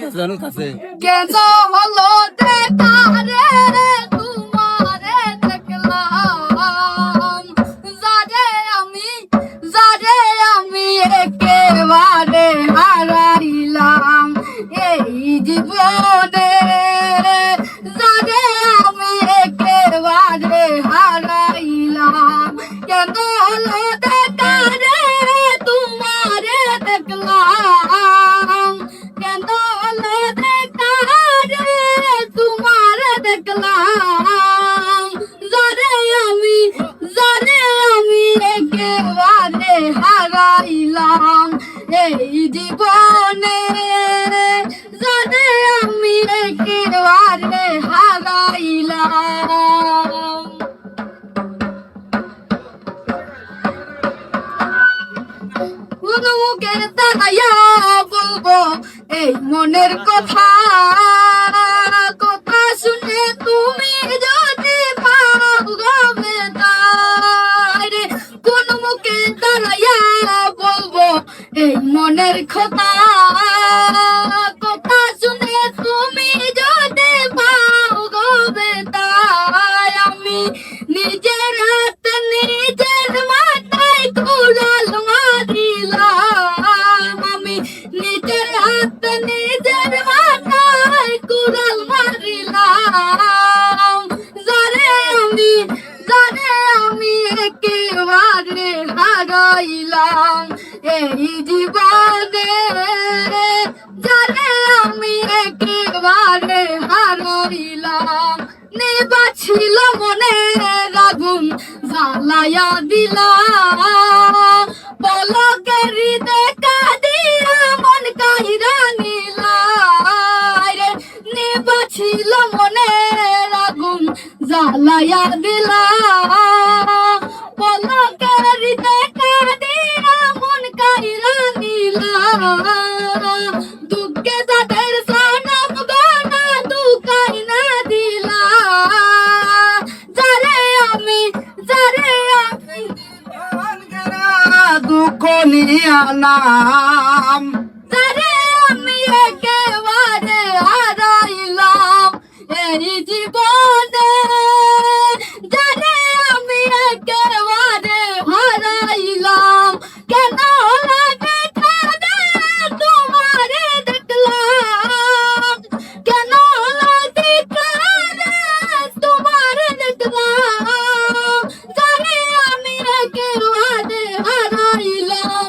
কেন হলো দেখা রে তোমারে দেখলাম যারে আমি একেবারে হারাইলাম এই জীবনে যারে আমি একেবারে হারাইলাম কেন হলো দেখা রে তোমারে দেখলাম কেন হলো দেখা রে তোমারে দেখলাম যারে আমি একেবারে হারাইলাম এই জীবনে যারে আমি একেবারে হারাইলাম মুখের তাকাইয়া বলবো এই মনের কথা কথা শুনে তুমি যদি পাও গবে তারে কোন মুখে দাঁড়াইয়া বলবো এই মনের কথা কথা শুনে তুমি যদি পাও গবে তাই আমি নিজের হাত নিজের মাথায় কুড়াল মারিলাম আমি নিজের হাত নিজের মাথায় কুড়াল মারিলাম যারে আমি একেবারে হারাইলাম এই জীবনে যারে আমি একেবারে হারাইলাম নেবা ছিল মনে আগুন জ্বালায়া দিলাম পলকের দেখা দিয়া মন কাহিরা নিলাই নেবা ছিল মনে আগুন জ্বালায়া দিলাম পলকের দেখা দিয়া মন কাহিরা নিলাই দুঃখে যাদের সনম গানা দুঃখাই না দিলা যারে আমি দুঃখ নিয়া নাম